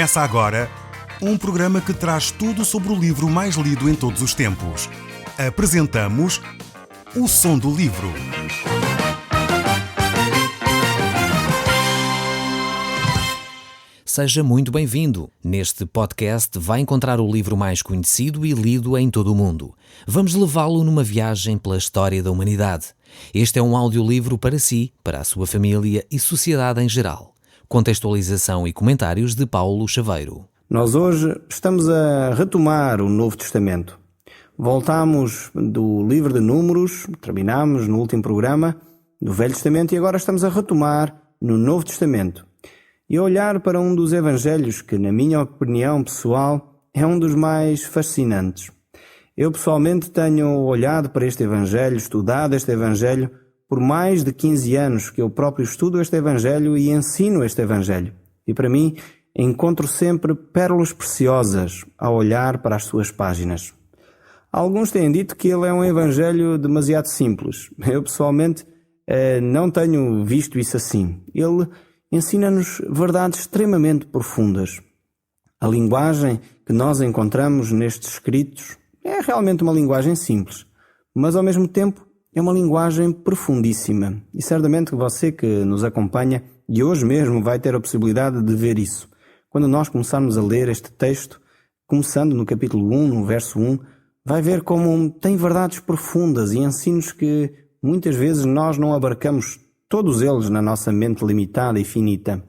Começa agora um programa que traz tudo sobre o livro mais lido em todos os tempos. Apresentamos O Som do Livro. Seja muito bem-vindo. Neste podcast vai encontrar o livro mais conhecido e lido em todo o mundo. Vamos levá-lo numa viagem pela história da humanidade. Este é um audiolivro para si, para a sua família e sociedade em geral. Contextualização e comentários de Paulo Chaveiro. Nós hoje estamos a retomar o Novo Testamento. Voltámos do livro de Números, terminámos no último programa do Velho Testamento e agora estamos a retomar no Novo Testamento. E a olhar para um dos evangelhos que, na minha opinião pessoal, é um dos mais fascinantes. Eu pessoalmente tenho olhado para este evangelho, estudado este evangelho, por mais de 15 anos que eu próprio estudo este evangelho e ensino este evangelho. E para mim, encontro sempre pérolas preciosas ao olhar para as suas páginas. Alguns têm dito que ele é um evangelho demasiado simples. Eu pessoalmente não tenho visto isso assim. Ele ensina-nos verdades extremamente profundas. A linguagem que nós encontramos nestes escritos é realmente uma linguagem simples, mas ao mesmo tempo é uma linguagem profundíssima. E certamente você que nos acompanha e hoje mesmo vai ter a possibilidade de ver isso. Quando nós começarmos a ler este texto, começando no capítulo 1, no verso 1, vai ver como tem verdades profundas e ensinos que muitas vezes nós não abarcamos todos eles na nossa mente limitada e finita.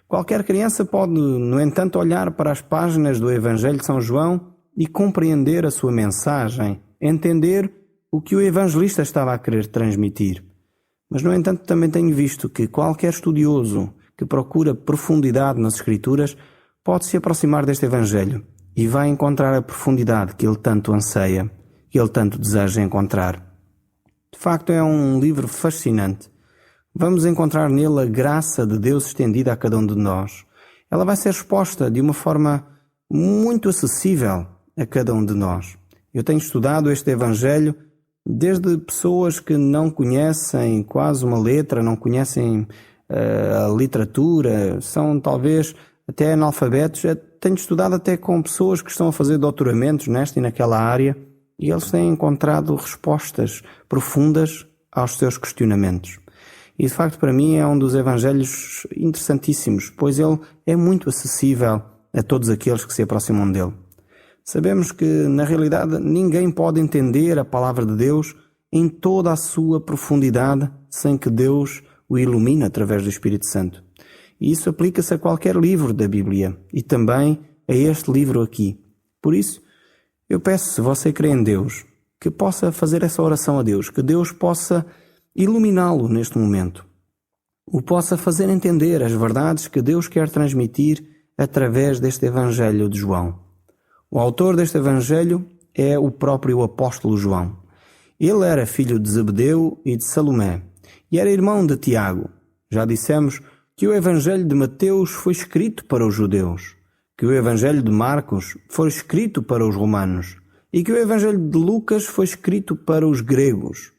Qualquer criança pode, no entanto, olhar para as páginas do Evangelho de São João e compreender a sua mensagem, entender o que o evangelista estava a querer transmitir. Mas, no entanto, também tenho visto que qualquer estudioso que procura profundidade nas Escrituras pode se aproximar deste Evangelho e vai encontrar a profundidade que ele tanto anseia, que ele tanto deseja encontrar. De facto, é um livro fascinante. Vamos encontrar nele a graça de Deus estendida a cada um de nós. Ela vai ser exposta de uma forma muito acessível a cada um de nós. Eu tenho estudado este Evangelho desde pessoas que não conhecem quase uma letra, não conhecem a literatura, são talvez até analfabetos. Tenho estudado até com pessoas que estão a fazer doutoramentos nesta e naquela área e eles têm encontrado respostas profundas aos seus questionamentos. E de facto para mim é um dos evangelhos interessantíssimos, pois ele é muito acessível a todos aqueles que se aproximam dele. Sabemos que, na realidade, ninguém pode entender a palavra de Deus em toda a sua profundidade sem que Deus o ilumine através do Espírito Santo. E isso aplica-se a qualquer livro da Bíblia e também a este livro aqui. Por isso, eu peço, se você crê em Deus, que possa fazer essa oração a Deus, que Deus possa iluminá-lo neste momento, o possa fazer entender as verdades que Deus quer transmitir através deste Evangelho de João. O autor deste Evangelho é o próprio apóstolo João. Ele era filho de Zebedeu e de Salomé e era irmão de Tiago. Já dissemos que o Evangelho de Mateus foi escrito para os judeus, que o Evangelho de Marcos foi escrito para os romanos e que o Evangelho de Lucas foi escrito para os gregos.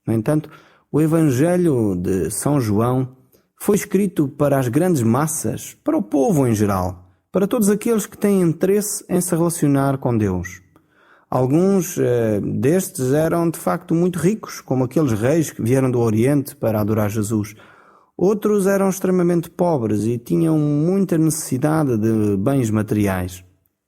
No entanto, o Evangelho de São João foi escrito para as grandes massas, para o povo em geral, para todos aqueles que têm interesse em se relacionar com Deus. Alguns destes eram de facto muito ricos, como aqueles reis que vieram do Oriente para adorar Jesus. Outros eram extremamente pobres e tinham muita necessidade de bens materiais.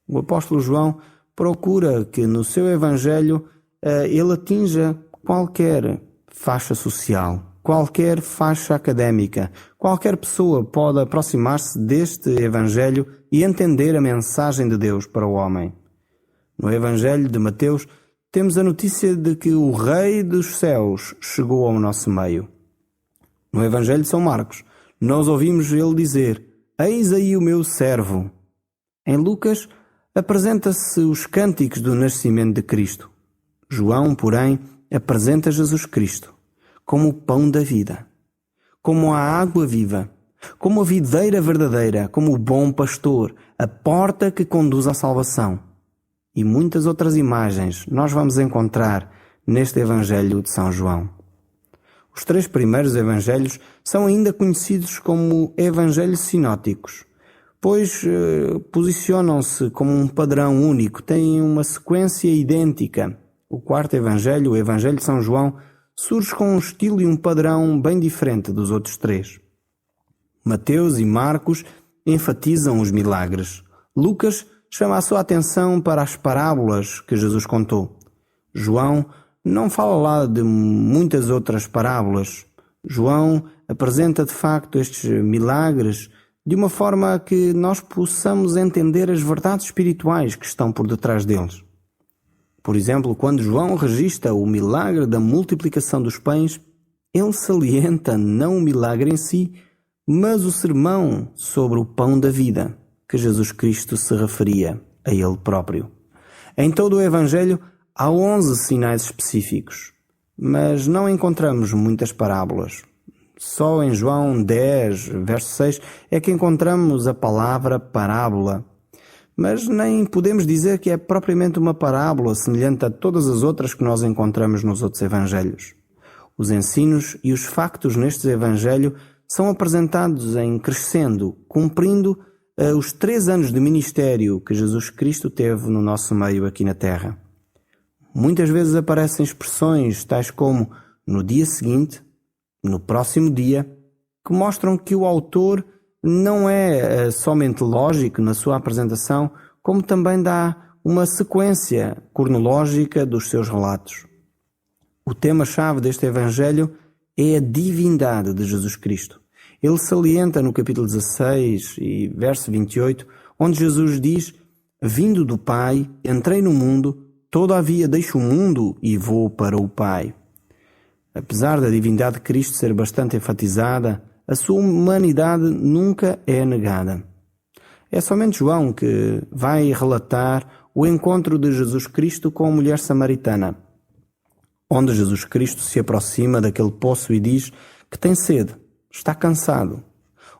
O apóstolo João procura que no seu Evangelho ele atinja qualquer faixa social, qualquer faixa académica, qualquer pessoa pode aproximar-se deste Evangelho e entender a mensagem de Deus para o homem. No Evangelho de Mateus, temos a notícia de que o Rei dos Céus chegou ao nosso meio. No Evangelho de São Marcos, nós ouvimos ele dizer: "Eis aí o meu servo." Em Lucas, apresenta-se os cânticos do nascimento de Cristo. João, porém, apresenta Jesus Cristo como o pão da vida, como a água viva, como a videira verdadeira, como o bom pastor, a porta que conduz à salvação. E muitas outras imagens nós vamos encontrar neste Evangelho de São João. Os 3 primeiros evangelhos são ainda conhecidos como evangelhos sinóticos, pois posicionam-se como um padrão único, têm uma sequência idêntica. O quarto Evangelho, o Evangelho de São João, surge com um estilo e um padrão bem diferente dos outros três. Mateus e Marcos enfatizam os milagres. Lucas chama a sua atenção para as parábolas que Jesus contou. João não fala lá de muitas outras parábolas. João apresenta de facto estes milagres de uma forma a que nós possamos entender as verdades espirituais que estão por detrás deles. Por exemplo, quando João registra o milagre da multiplicação dos pães, ele salienta não o milagre em si, mas o sermão sobre o pão da vida, que Jesus Cristo se referia a ele próprio. Em todo o Evangelho há 11 sinais específicos, mas não encontramos muitas parábolas. Só em João 10, verso 6, é que encontramos a palavra parábola. Mas nem podemos dizer que é propriamente uma parábola semelhante a todas as outras que nós encontramos nos outros evangelhos. Os ensinos e os factos nestes evangelhos são apresentados em crescendo, cumprindo os 3 anos de ministério que Jesus Cristo teve no nosso meio aqui na Terra. Muitas vezes aparecem expressões tais como no dia seguinte, no próximo dia, que mostram que o autor não é somente lógico na sua apresentação, como também dá uma sequência cronológica dos seus relatos. O tema-chave deste Evangelho é a divindade de Jesus Cristo. Ele salienta no capítulo 16 e verso 28, onde Jesus diz: "Vindo do Pai, entrei no mundo, todavia deixo o mundo e vou para o Pai." Apesar da divindade de Cristo ser bastante enfatizada, a sua humanidade nunca é negada. É somente João que vai relatar o encontro de Jesus Cristo com a mulher samaritana, onde Jesus Cristo se aproxima daquele poço e diz que tem sede, está cansado,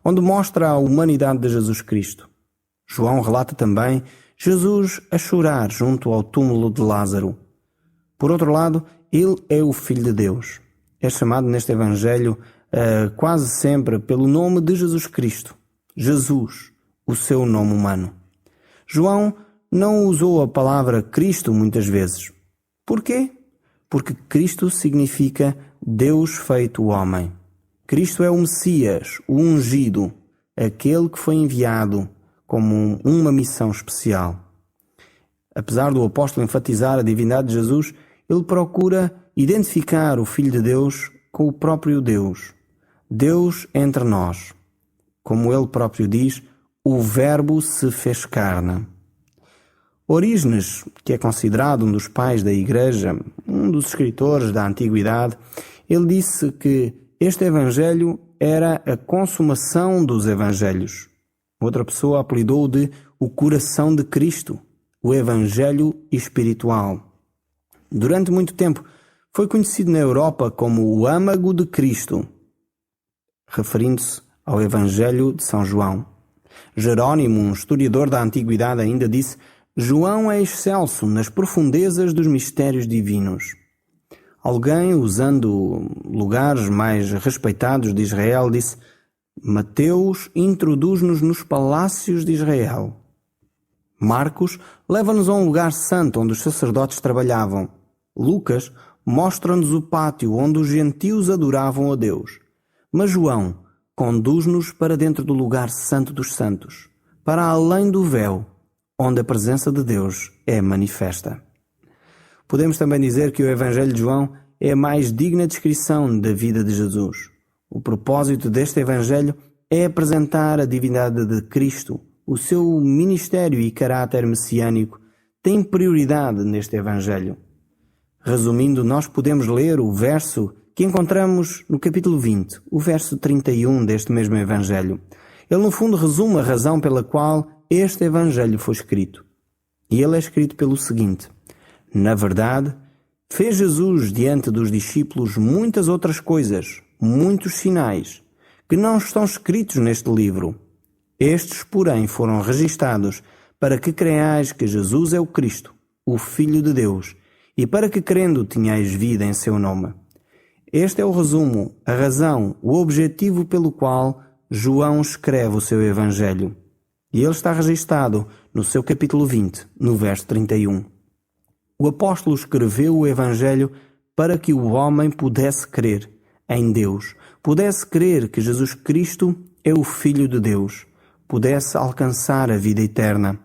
onde mostra a humanidade de Jesus Cristo. João relata também Jesus a chorar junto ao túmulo de Lázaro. Por outro lado, ele é o Filho de Deus. É chamado neste Evangelho quase sempre pelo nome de Jesus Cristo. Jesus, o seu nome humano. João não usou a palavra Cristo muitas vezes. Por quê? Porque Cristo significa Deus feito homem. Cristo é o Messias, o ungido, aquele que foi enviado como uma missão especial. Apesar do apóstolo enfatizar a divindade de Jesus, ele procura identificar o Filho de Deus com o próprio Deus. Deus entre nós. Como ele próprio diz, o Verbo se fez carne. Orígenes, que é considerado um dos pais da Igreja, um dos escritores da Antiguidade, ele disse que este Evangelho era a consumação dos Evangelhos. Outra pessoa apelidou-o de o coração de Cristo, o Evangelho espiritual. Durante muito tempo foi conhecido na Europa como o âmago de Cristo, referindo-se ao Evangelho de São João. Jerónimo, um historiador da Antiguidade, ainda disse: João é excelso nas profundezas dos mistérios divinos. Alguém, usando lugares mais respeitados de Israel, disse: Mateus introduz-nos nos palácios de Israel. Marcos leva-nos a um lugar santo onde os sacerdotes trabalhavam. Lucas mostra-nos o pátio onde os gentios adoravam a Deus. Mas João conduz-nos para dentro do lugar santo dos santos, para além do véu, onde a presença de Deus é manifesta. Podemos também dizer que o Evangelho de João é a mais digna descrição da vida de Jesus. O propósito deste Evangelho é apresentar a divindade de Cristo. O seu ministério e caráter messiânico têm prioridade neste Evangelho. Resumindo, nós podemos ler o verso que encontramos no capítulo 20, o verso 31 deste mesmo Evangelho. Ele, no fundo, resume a razão pela qual este Evangelho foi escrito. E ele é escrito pelo seguinte: Na verdade, fez Jesus diante dos discípulos muitas outras coisas, muitos sinais, que não estão escritos neste livro. Estes, porém, foram registados para que creiais que Jesus é o Cristo, o Filho de Deus, e para que crendo tenhais vida em seu nome. Este é o resumo, a razão, o objetivo pelo qual João escreve o seu Evangelho. E ele está registado no seu capítulo 20, no verso 31. O apóstolo escreveu o Evangelho para que o homem pudesse crer em Deus, pudesse crer que Jesus Cristo é o Filho de Deus, pudesse alcançar a vida eterna.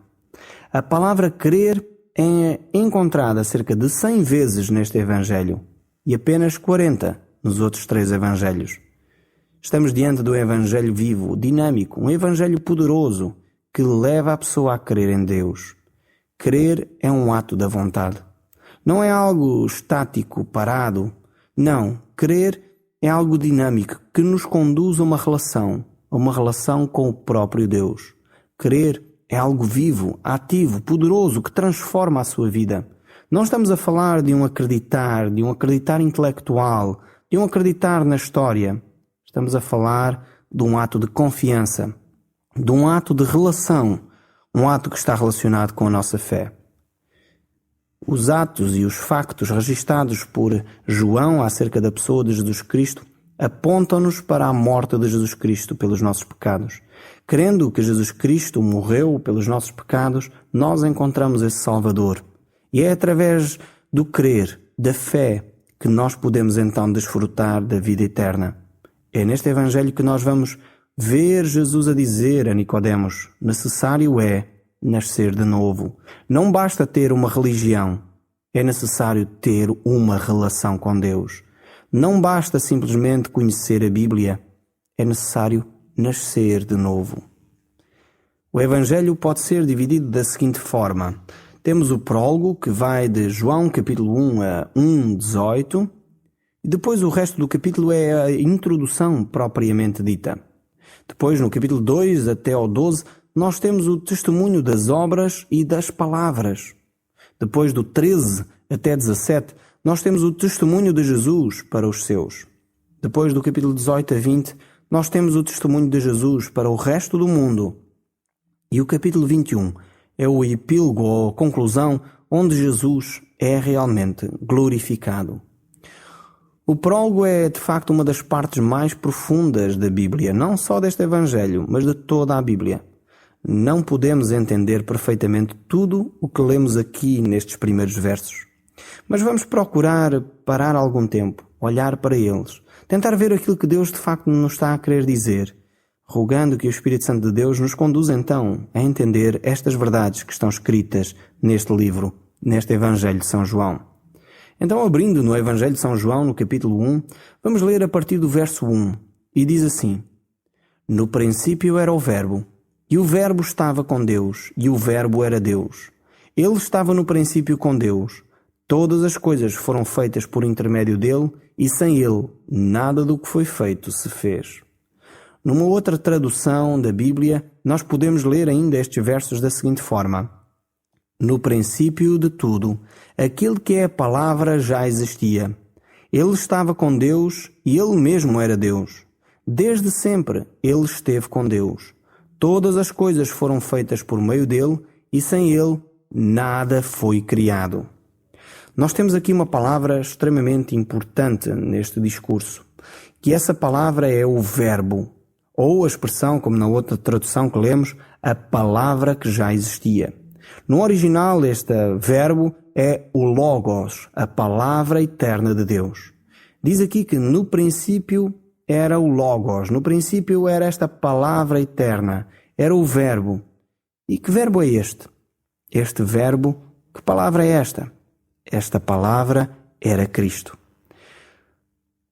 A palavra crer é encontrada cerca de 100 vezes neste Evangelho e apenas 40 nos outros 3 Evangelhos. Estamos diante do Evangelho vivo, dinâmico, um Evangelho poderoso que leva a pessoa a crer em Deus. Crer é um ato da vontade. Não é algo estático, parado. Não, crer é algo dinâmico que nos conduz a uma relação com o próprio Deus. Crer é algo vivo, ativo, poderoso, que transforma a sua vida. Não estamos a falar de um acreditar intelectual, de um acreditar na história. Estamos a falar de um ato de confiança, de um ato de relação, um ato que está relacionado com a nossa fé. Os atos e os factos registados por João acerca da pessoa de Jesus Cristo apontam-nos para a morte de Jesus Cristo pelos nossos pecados. Crendo que Jesus Cristo morreu pelos nossos pecados, nós encontramos esse Salvador. E é através do crer, da fé, que nós podemos então desfrutar da vida eterna. É neste Evangelho que nós vamos ver Jesus a dizer a Nicodemos: necessário é nascer de novo. Não basta ter uma religião, é necessário ter uma relação com Deus. Não basta simplesmente conhecer a Bíblia, é necessário nascer de novo. O Evangelho pode ser dividido da seguinte forma. Temos o prólogo, que vai de João capítulo 1 a 1:18, e depois o resto do capítulo é a introdução propriamente dita. Depois, no capítulo 2 até ao 12, nós temos o testemunho das obras e das palavras. Depois, do 13 até 17, nós temos o testemunho de Jesus para os seus. Depois, do capítulo 18 a 20, nós temos o testemunho de Jesus para o resto do mundo. E o capítulo 21 é o epílogo ou conclusão onde Jesus é realmente glorificado. O prólogo é, de facto, uma das partes mais profundas da Bíblia, não só deste Evangelho, mas de toda a Bíblia. Não podemos entender perfeitamente tudo o que lemos aqui nestes primeiros versos. Mas vamos procurar parar algum tempo, olhar para eles, tentar ver aquilo que Deus de facto nos está a querer dizer, rogando que o Espírito Santo de Deus nos conduza então a entender estas verdades que estão escritas neste livro, neste Evangelho de São João. Então, abrindo no Evangelho de São João, no capítulo 1, vamos ler a partir do verso 1, e diz assim: No princípio era o Verbo, e o Verbo estava com Deus, e o Verbo era Deus. Ele estava no princípio com Deus. Todas as coisas foram feitas por intermédio dele, e sem ele, nada do que foi feito se fez. Numa outra tradução da Bíblia, nós podemos ler ainda estes versos da seguinte forma: No princípio de tudo, aquele que é a palavra já existia. Ele estava com Deus e ele mesmo era Deus. Desde sempre ele esteve com Deus. Todas as coisas foram feitas por meio dele e sem ele nada foi criado. Nós temos aqui uma palavra extremamente importante neste discurso, que essa palavra é o Verbo, ou a expressão, como na outra tradução que lemos, a palavra que já existia. No original, este verbo é o Logos, a palavra eterna de Deus. Diz aqui que no princípio era o Logos, no princípio era esta palavra eterna, era o verbo. E que verbo é este? Este verbo, que palavra é esta? Esta palavra era Cristo.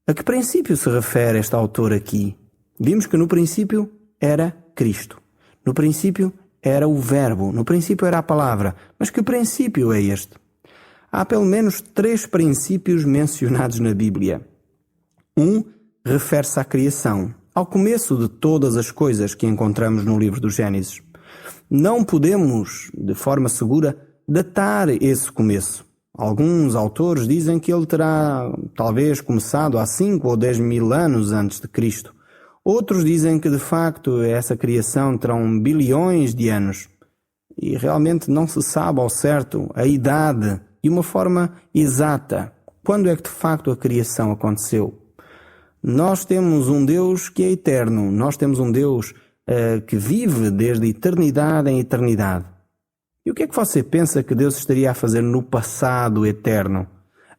A que princípio se refere este autor aqui? Vimos que no princípio era Cristo. No princípio era o verbo, no princípio era a palavra. Mas que princípio é este? Há pelo menos 3 princípios mencionados na Bíblia. Um refere-se à criação, ao começo de todas as coisas que encontramos no livro do Gênesis. Não podemos, de forma segura, datar esse começo. Alguns autores dizem que ele terá talvez começado há 5 ou 10 mil anos antes de Cristo. Outros dizem que de facto essa criação terá bilhões de anos. E realmente não se sabe ao certo a idade e uma forma exata. Quando é que de facto a criação aconteceu? Nós temos um Deus que é eterno. Nós temos um Deus que vive desde eternidade em eternidade. E o que é que você pensa que Deus estaria a fazer no passado eterno,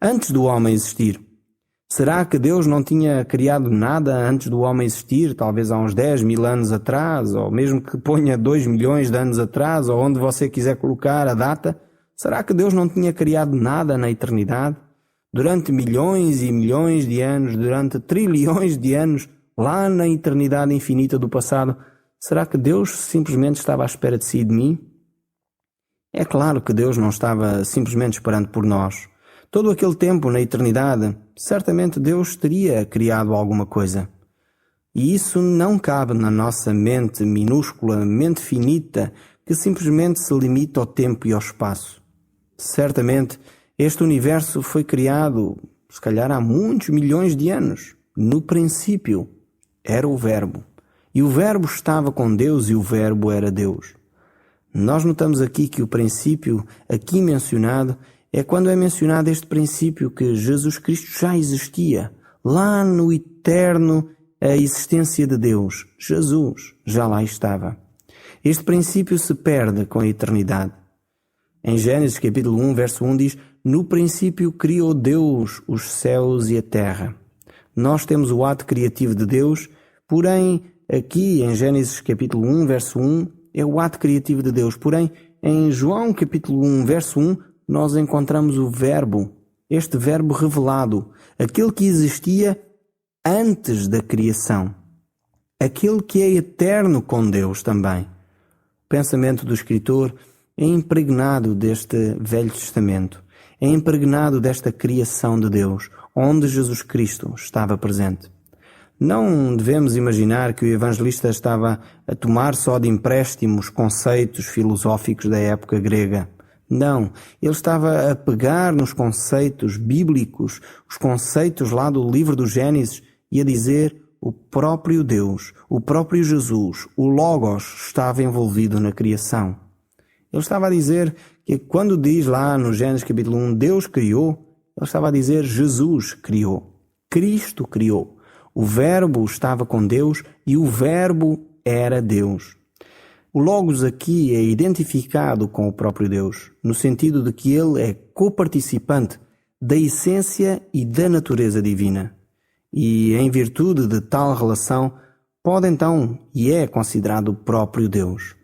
antes do homem existir? Será que Deus não tinha criado nada antes do homem existir, talvez há uns 10.000 anos atrás, ou mesmo que ponha 2 milhões de anos atrás, ou onde você quiser colocar a data? Será que Deus não tinha criado nada na eternidade? Durante milhões e milhões de anos, durante trilhões de anos, lá na eternidade infinita do passado, será que Deus simplesmente estava à espera de si e de mim? É claro que Deus não estava simplesmente esperando por nós. Todo aquele tempo na eternidade, certamente Deus teria criado alguma coisa. E isso não cabe na nossa mente minúscula, mente finita, que simplesmente se limita ao tempo e ao espaço. Certamente, este universo foi criado, se calhar há muitos milhões de anos. No princípio, era o Verbo. E o Verbo estava com Deus e o Verbo era Deus. Nós notamos aqui que o princípio aqui mencionado é quando é mencionado este princípio que Jesus Cristo já existia. Lá no eterno, a existência de Deus. Jesus já lá estava. Este princípio se perde com a eternidade. Em Gênesis capítulo 1, verso 1 diz: no princípio criou Deus os céus e a terra. Nós temos o ato criativo de Deus, porém aqui em Gênesis capítulo 1, verso 1, é o ato criativo de Deus. Porém, em João capítulo 1, verso 1, nós encontramos o Verbo, este Verbo revelado, aquele que existia antes da criação, aquele que é eterno com Deus também. O pensamento do escritor é impregnado deste Velho Testamento, é impregnado desta criação de Deus, onde Jesus Cristo estava presente. Não devemos imaginar que o evangelista estava a tomar só de empréstimos conceitos filosóficos da época grega. Não, ele estava a pegar nos conceitos bíblicos, os conceitos lá do livro do Gênesis, e a dizer: o próprio Deus, o próprio Jesus, o Logos estava envolvido na criação. Ele estava a dizer que quando diz lá no Gênesis capítulo 1, Deus criou, ele estava a dizer Jesus criou, Cristo criou. O Verbo estava com Deus e o Verbo era Deus. O Logos aqui é identificado com o próprio Deus, no sentido de que ele é coparticipante da essência e da natureza divina. E em virtude de tal relação, pode então e é considerado o próprio Deus.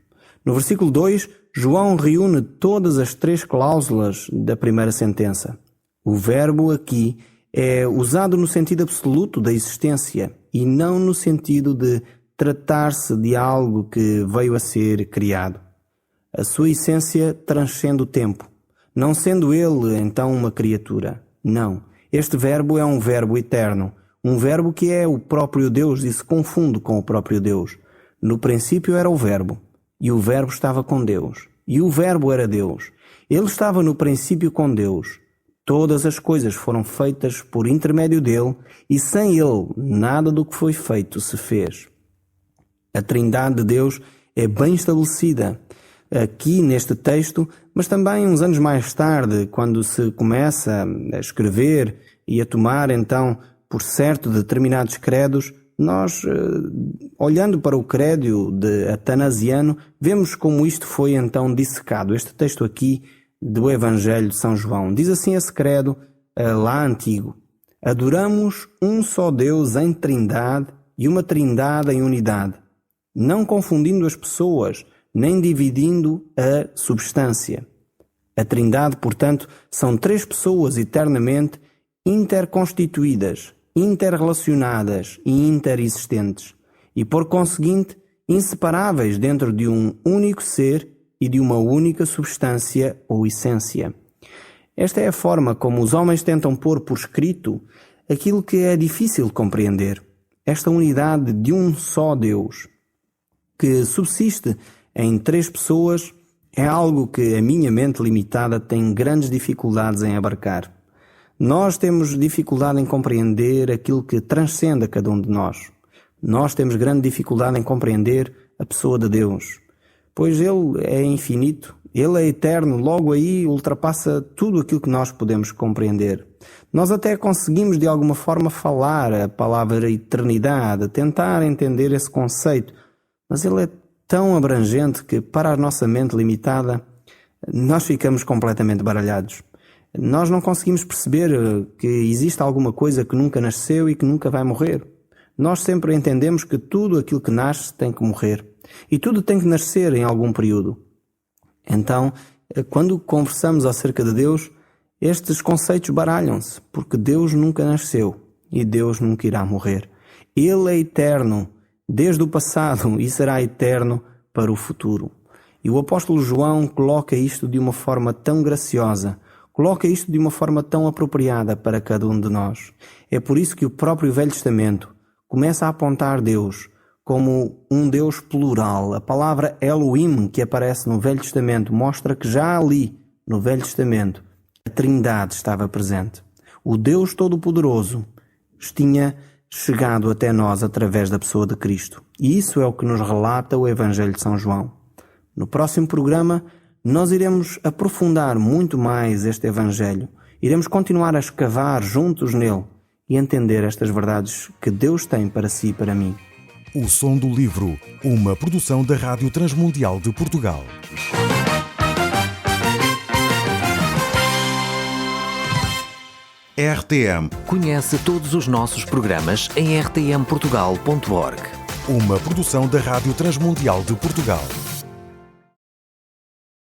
No versículo 2, João reúne todas as 3 cláusulas da primeira sentença. O verbo aqui é usado no sentido absoluto da existência e não no sentido de tratar-se de algo que veio a ser criado. A sua essência transcende o tempo, não sendo ele então uma criatura. Não, este verbo é um verbo eterno, um verbo que é o próprio Deus e se confunde com o próprio Deus. No princípio era o verbo, e o verbo estava com Deus, e o verbo era Deus. Ele estava no princípio com Deus. Todas as coisas foram feitas por intermédio dele, e sem ele nada do que foi feito se fez. A Trindade de Deus é bem estabelecida aqui neste texto, mas também uns anos mais tarde, quando se começa a escrever e a tomar então por certo determinados credos, nós, olhando para o credo de Atanasiano, vemos como isto foi então dissecado. Este texto aqui do Evangelho de São João diz assim esse credo lá antigo: adoramos um só Deus em trindade e uma trindade em unidade, não confundindo as pessoas, nem dividindo a substância. A trindade, portanto, são 3 pessoas eternamente interconstituídas, interrelacionadas e interexistentes, e por conseguinte inseparáveis dentro de um único ser e de uma única substância ou essência. Esta é a forma como os homens tentam pôr por escrito aquilo que é difícil de compreender, esta unidade de um só Deus, que subsiste em 3 pessoas, é algo que a minha mente limitada tem grandes dificuldades em abarcar. Nós temos dificuldade em compreender aquilo que transcende a cada um de nós. Nós temos grande dificuldade em compreender a pessoa de Deus, pois Ele é infinito, Ele é eterno, logo aí ultrapassa tudo aquilo que nós podemos compreender. Nós até conseguimos de alguma forma falar a palavra eternidade, tentar entender esse conceito, mas ele é tão abrangente que, para a nossa mente limitada, nós ficamos completamente baralhados. Nós não conseguimos perceber que existe alguma coisa que nunca nasceu e que nunca vai morrer. Nós sempre entendemos que tudo aquilo que nasce tem que morrer. E tudo tem que nascer em algum período. Então, quando conversamos acerca de Deus, estes conceitos baralham-se, porque Deus nunca nasceu e Deus nunca irá morrer. Ele é eterno, desde o passado, e será eterno para o futuro. E o apóstolo João coloca isto de uma forma tão graciosa, coloca isto de uma forma tão apropriada para cada um de nós. É por isso que o próprio Velho Testamento começa a apontar Deus como um Deus plural. A palavra Elohim, que aparece no Velho Testamento, mostra que já ali, no Velho Testamento, a Trindade estava presente. O Deus Todo-Poderoso tinha chegado até nós através da pessoa de Cristo. E isso é o que nos relata o Evangelho de São João. No próximo programa, nós iremos aprofundar muito mais este Evangelho. Iremos continuar a escavar juntos nele e entender estas verdades que Deus tem para si e para mim. O Som do Livro, uma produção da Rádio Transmundial de Portugal. RTM. Conhece todos os nossos programas em rtmportugal.org. Uma produção da Rádio Transmundial de Portugal.